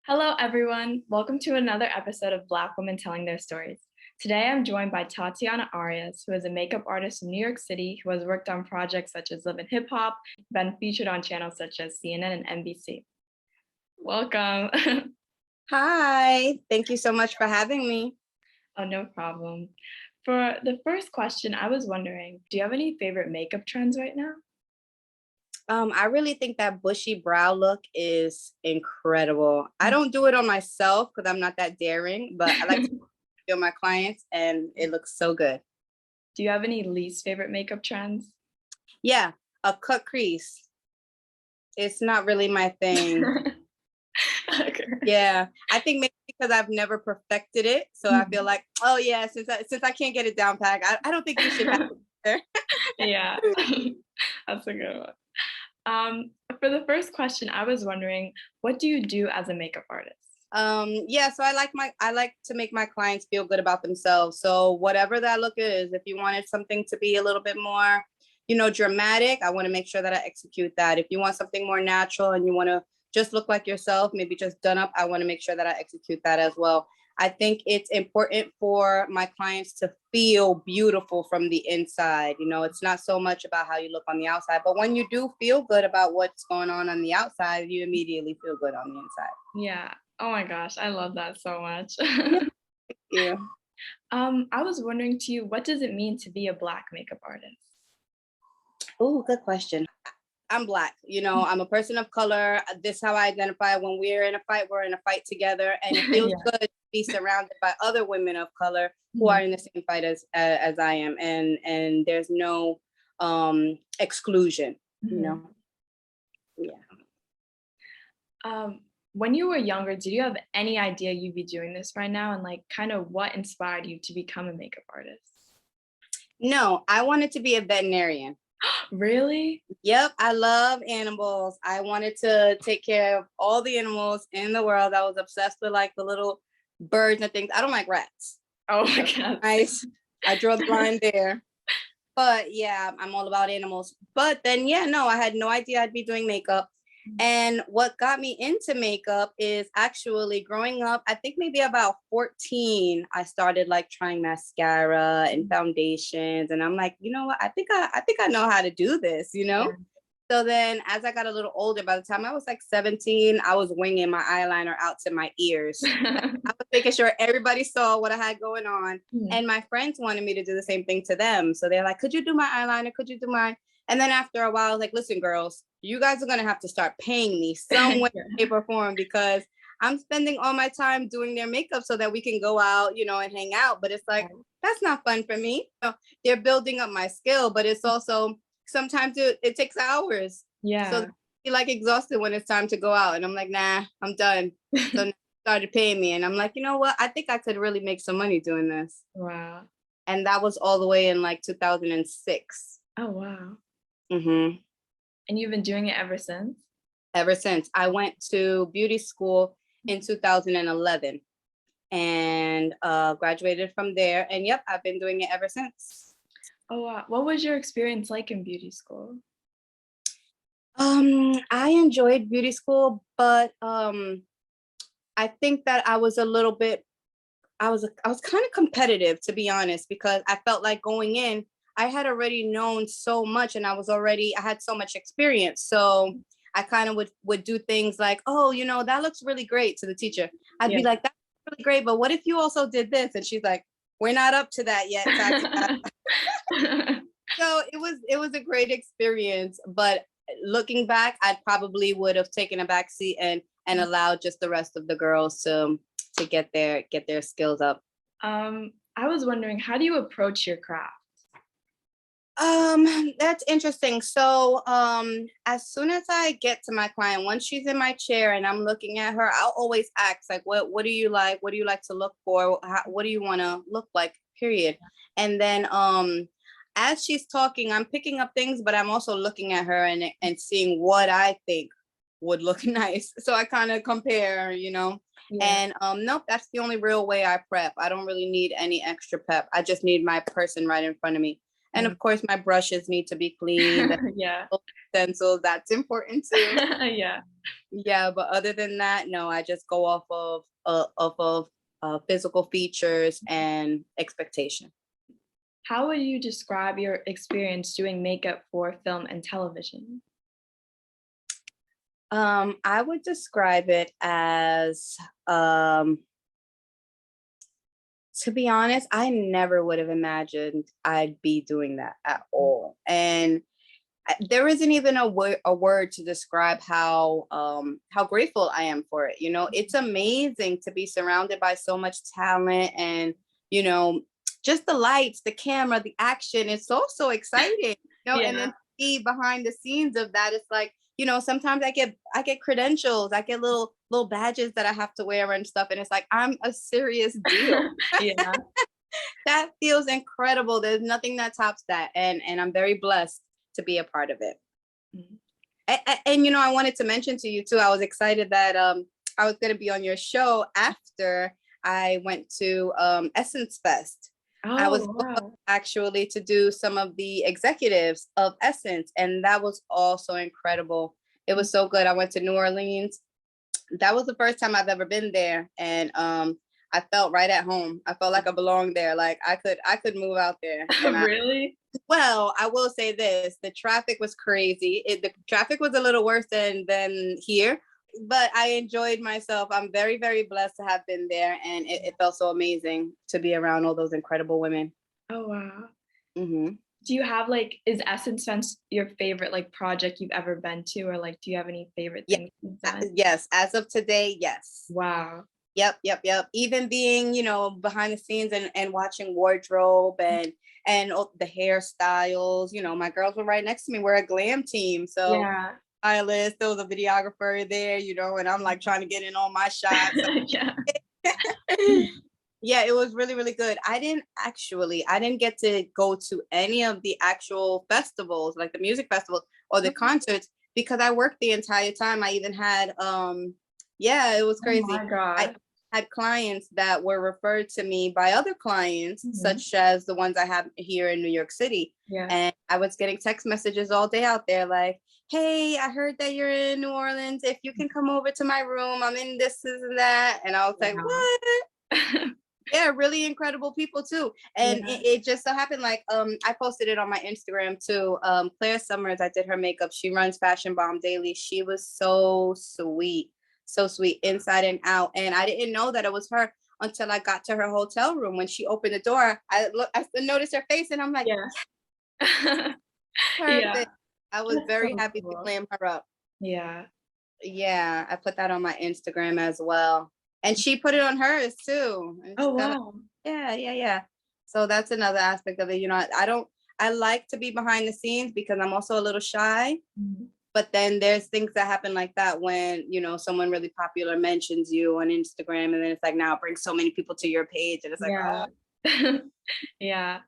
Hello, everyone. Welcome to another episode of Black Women Telling Their Stories. Today, I'm joined by Tatiana Arias, who is a makeup artist in New York City who has worked on projects such as Live in Hip Hop, been featured on channels such as CNN and NBC. Welcome. Hi, thank you so much for having me. Oh, no problem. For the first question, I was wondering, do you have any favorite makeup trends right now? I really think that bushy brow look is incredible. I don't do it on myself because I'm not that daring, but I like to do my clients and it looks so good. Do you have any least favorite makeup trends? Yeah, a cut crease. It's not really my thing. Okay. Yeah, I think maybe because I've never perfected it, so I feel like, oh yeah, since I can't get it down pat, I don't think you should have it there. Yeah, that's a good one. For the first question, I was wondering, what do you do as a makeup artist? Yeah, so I like to make my clients feel good about themselves. So whatever that look is, if you wanted something to be a little bit more, dramatic, I want to make sure that I execute that. If you want something more natural and you want to just look like yourself, maybe just done up, I want to make sure that I execute that as well. I think it's important for my clients to feel beautiful from the inside. It's not so much about how you look on the outside, but when you do feel good about what's going on the outside, you immediately feel good on the inside. Yeah. Oh my gosh, I love that so much. Yeah. I was wondering to you, what does it mean to be a Black makeup artist? Oh, good question. I'm Black. I'm a person of color. This is how I identify. When we're in a fight, we're in a fight together, and it feels Yeah. good to be surrounded by other women of color who Mhm. are in the same fight as I am, and there's no exclusion. You Mhm. know, yeah. Um, when you were younger, did you have any idea you'd be doing this right now? And like kind of what inspired you to become a makeup artist? No, I wanted to be a veterinarian. Really? Yep, I love animals. I wanted to take care of all the animals in the world. I was obsessed with like the little birds and things. I don't like rats. Oh my That's God. nice. I draw the line there. But yeah, I'm all about animals. But then, yeah, no, I had no idea I'd be doing makeup. And what got me into makeup is actually growing up, I think maybe about 14, I started like trying mascara and foundations. And I'm like, you know what? I think I know how to do this. Yeah. So then as I got a little older, by the time I was like 17, I was winging my eyeliner out to my ears. I was making sure everybody saw what I had going on. Mhm. And my friends wanted me to do the same thing to them. So they're like, could you do my eyeliner? Could you do mine? And then after a while, I was like, listen, girls, you guys are going to have to start paying me some way, Yeah. shape, or form because I'm spending all my time doing their makeup so that we can go out, and hang out. But it's like, that's not fun for me. They're building up my skill, but it's also sometimes it takes hours. So Yeah. you like exhausted when it's time to go out. And I'm like, nah, I'm done. So started paying me. And I'm like, you know what? I think I could really make some money doing this. Wow. And that was all the way in like 2006. Oh wow. Hmm. And you've been doing it ever since? Ever since I went to beauty school in 2011 and graduated from there. And yep, I've been doing it ever since. Oh wow. What was your experience like in beauty school? I enjoyed beauty school, but I think that I was a little bit I was kind of competitive, to be honest, because I felt like going in, I had already known so much and I had so much experience. So I kind of would do things like, oh, that looks really great to the teacher. I'd Yeah. be like, that's really great, but what if you also did this? And she's like, we're not up to that yet, Tatiana. So it was a great experience, but looking back, I probably would have taken a back seat and allowed just the rest of the girls to get their skills up. I was wondering, how do you approach your craft? That's interesting. So, as soon as I get to my client, once she's in my chair and I'm looking at her, I'll always ask, like, what do you like? What do you like to look for? What do you want to look like? Period. And then, as she's talking, I'm picking up things, but I'm also looking at her and seeing what I think would look nice. So I kind of compare. Yeah. And nope, that's the only real way I prep. I don't really need any extra prep. I just need my person right in front of me. And Mm. of course, my brushes need to be cleaned. Yeah. Stencils, that's important too. Yeah. Yeah, but other than that, no, I just go off of physical features and expectation. How would you describe your experience doing makeup for film and television? I would describe it as, um, to be honest, I never would have imagined I'd be doing that at all. And there isn't even a word to describe how grateful I am for it. You know, it's amazing to be surrounded by so much talent and, you know, just the lights, the camera, the action. It's so exciting, you know, and Yeah. then see behind the scenes of that, it's like, you know, sometimes I get credentials, I get little badges that I have to wear and stuff. And it's like I'm a serious deal. Yeah. That feels incredible. There's nothing that tops that. And I'm very blessed to be a part of it. Mhm. And you know, I wanted to mention to you too, I was excited that I was going to be on your show after I went to Essence Fest. I was Oh, wow. actually to do some of the executives of Essence, and that was also incredible. It was so good. I went to New Orleans. That was the first time I've ever been there, and I felt right at home. I felt like I belonged there. Like I could move out there. And Really? well, I will say this: the traffic was crazy. The traffic was a little worse than here, but I enjoyed myself. I'm very blessed to have been there, and it felt so amazing to be around all those incredible women. Oh, wow. Hmm. Do you have like, is Essence Fest your favorite like project you've ever been to, or like, do you have any favorite Yeah, things you've done? yes. As of today, yes. Wow. Yep. Even being, you know, behind the scenes and watching wardrobe and the hairstyles. You know, my girls were right next to me. We're a glam team, so Yeah. stylist, there was a videographer there, you know, and I'm like trying to get in all my shots. Yeah. Yeah, it was really good. I didn't get to go to any of the actual festivals, like the music festivals or the concerts, because I worked the entire time. I even had yeah, it was Oh crazy. my I God. had clients that were referred to me by other clients, Mhm. such as the ones I have here in New York City. Yeah. And I was getting text messages all day out there like, hey, I heard that you're in New Orleans. If you can come over to my room, I'm in this and that. And I was like, Wow. what? Yeah, really incredible people too. And Yeah. it just so happened like I posted it on my Instagram too. Claire Summers, I did her makeup. She runs Fashion Bomb Daily. She was so sweet inside and out. And I didn't know that it was her until I got to her hotel room. When she opened the door, I noticed her face and I'm like, Yeah. Yeah. perfect. I was That's very so happy to cool. glam her up. Yeah. Yeah, I put that on my Instagram as well. And she put it on hers too. And Oh, she got wow. yeah. So that's another aspect of it. You know, I like to be behind the scenes because I'm also a little shy. Mhm. But then there's things that happen like that when, you know, someone really popular mentions you on Instagram and then it's like now bring so many people to your page and it's like, Yeah. oh, Yeah.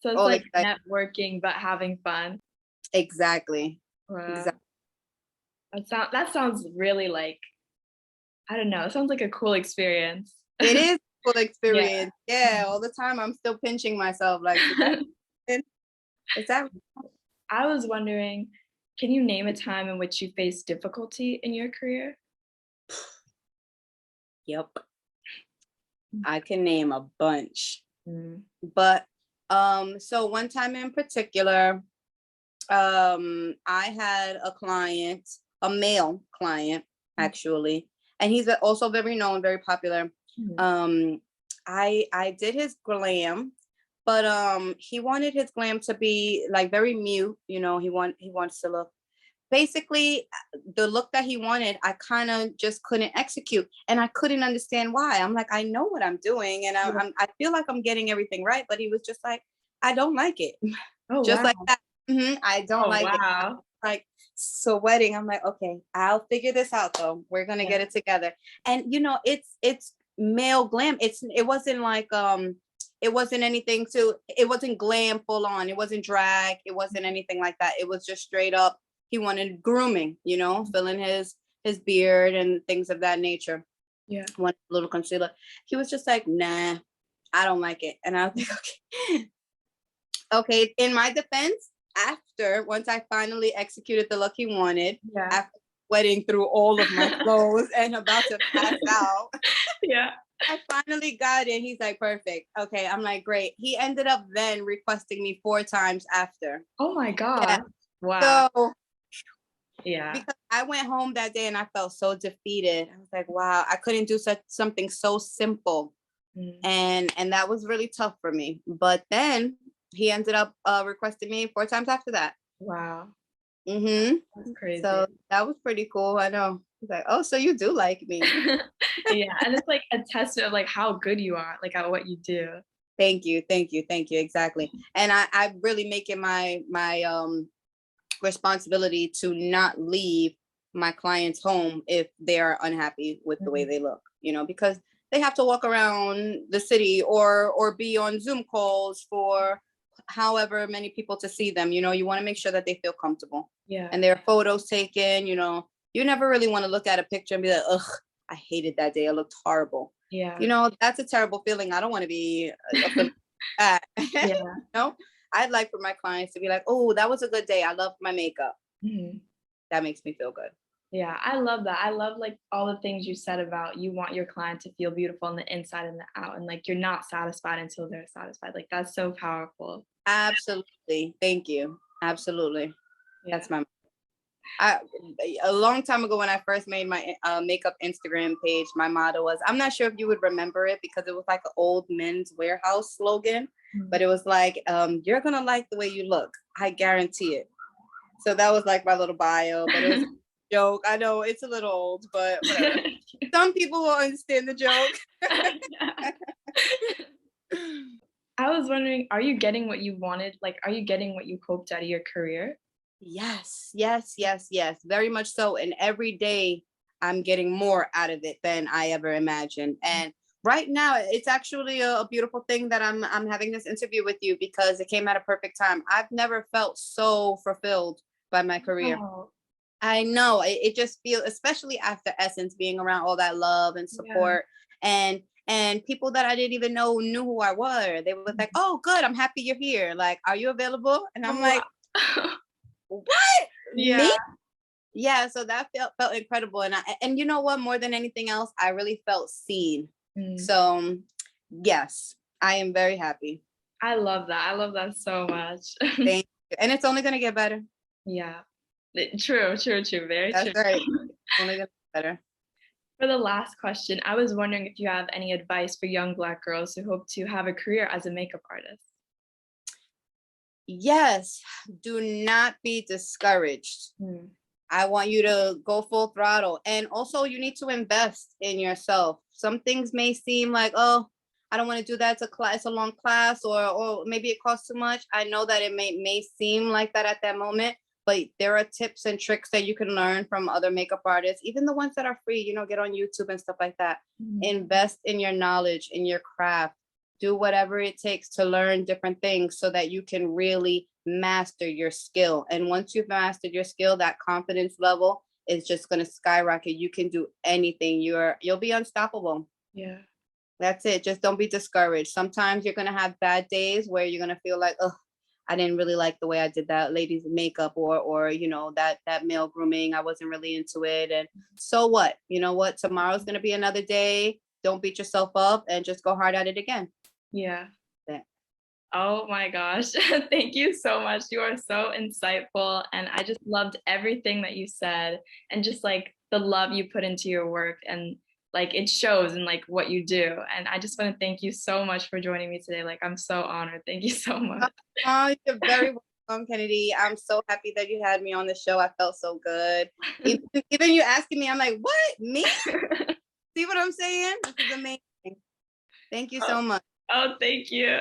So it's all like excited. networking but having fun. Exactly. Wow. Exactly. That sounds really like, I don't know, it sounds like a cool experience. It is a cool Yeah. experience. Yeah. All the time I'm still pinching myself. Like, did that happen? Is that I was wondering, can you name a time in which you faced difficulty in your career? yep. I can name a bunch. Mm. But so one time in particular, I had a client, a male client actually, and he's also very known, very popular. Mhm. um I did his glam, but he wanted his glam to be like very mute, you know. He wants to look basically the look that he wanted. I kind of just couldn't execute, and I couldn't understand why. I'm like, I know what I'm doing, and Yeah. I feel like I'm getting everything right, but he was just like, I don't like it. Oh, Just like wow. that. I don't Oh, like it. wow. Like sweating. I'm like, okay, I'll figure this out though. We're gonna Yeah. get it together. And you know, it's male glam. It wasn't like it wasn't anything to it wasn't glam full on. It wasn't drag. It wasn't anything like that. It was just straight up. He wanted grooming, you know, filling his beard and things of that nature. Yeah. One little concealer. He was just like, nah, I don't like it. And I was like, okay. Okay, in my defense, after once I finally executed the look he wanted, Yeah. after sweating through all of my clothes and about to pass out. Yeah. I finally got it. He's like, perfect. Okay. I'm like, great. He ended up then requesting me 4 times after. Oh my Yeah. God. Wow. So Yeah. because I went home that day and I felt so defeated. I was like, wow, I couldn't do something so simple. Mm. And that was really tough for me. But then he ended up requesting me 4 times after that. Wow. Mm-hmm. That's crazy. So that was pretty cool. I know. He's like, oh, so you do like me. Yeah. And it's like a testament of like how good you are, like at what you do. Thank you. Thank you. Thank you. Exactly. And I really make it my responsibility to not leave my clients home if they are unhappy with the way Mhm. they look, because they have to walk around the city or be on Zoom calls for however many people to see them. You want to make sure that they feel comfortable Yeah. and their photos taken. You never really want to look at a picture and be like, ugh, I hated that day. I looked horrible. Yeah. That's a terrible feeling. I don't want to be a feeling like that. Yeah. No, I'd like for my clients to be like, oh, that was a good day. I loved my makeup. Mhm. That makes me feel good. Yeah, I love that. I love like all the things you said about you want your client to feel beautiful on the inside and the out, and like you're not satisfied until they're satisfied. Like that's so powerful. Absolutely. Thank you. Absolutely. Yeah. That's I, a long time ago when I first made my makeup Instagram page, my motto was, I'm not sure if you would remember it because it was like an old Men's Warehouse slogan, but Mhm. it was like, you're going to like the way you look. I guarantee it. So that was like my little bio, but it was a joke. I know it's a little old, but whatever. Some people will understand the joke. Yeah. I was wondering, are you getting what you wanted? Like, are you getting what you hoped out of your career? Yes, yes, yes, yes, very much so. And every day I'm getting more out of it than I ever imagined. And right now it's actually a beautiful thing that I'm having this interview with you because it came at a perfect time. I've never felt so fulfilled by my career. Oh, I know it just feels, especially after Essence, being around all that love and yeah. support and people that I didn't even know knew who I were. They were like, "Oh, good, I'm happy you're here. Like, are you available?" And I'm Oh, like, wow. "What? Yeah. Me?" Yeah, so that felt incredible. And you know what? More than anything else, I really felt seen. Mm. So yes, I am very happy. I love that. I love that so much. Thank you. And it's only gonna get better. Yeah. True, true, true. Very That's true. right. It's only gonna get better. For the last question, I was wondering if you have any advice for young Black girls who hope to have a career as a makeup artist. Yes, do not be discouraged. Mm. I want you to go full throttle. And also, you need to invest in yourself. Some things may seem like, oh, I don't want to do that. It's a long class, or maybe it costs too much. I know that it may seem like that at that moment, but there are tips and tricks that you can learn from other makeup artists, even the ones that are free. Get on YouTube and stuff like that. Mhm. Invest in your knowledge, in your craft. Do whatever it takes to learn different things so that you can really master your skill. And once you've mastered your skill, that confidence level is just going to skyrocket. You can do anything. You'll be unstoppable. Yeah. That's it. Just don't be discouraged. Sometimes you're going to have bad days where you're going to feel like, oh, I didn't really like the way I did that lady's makeup or that male grooming. I wasn't really into it. And so what? You know what? Tomorrow's going to be another day. Don't beat yourself up and just go hard at it again. Yeah. Yeah. Oh my gosh. Thank you so much. You are so insightful. And I just loved everything that you said and just like the love you put into your work and like it shows in like what you do. And I just want to thank you so much for joining me today. Like I'm so honored. Thank you so much. Oh, you're very welcome, Kennedy. I'm so happy that you had me on the show. I felt so good. Even you asking me, I'm like, what? Me? See what I'm saying? This is amazing. Thank you Oh, so much. oh, thank you.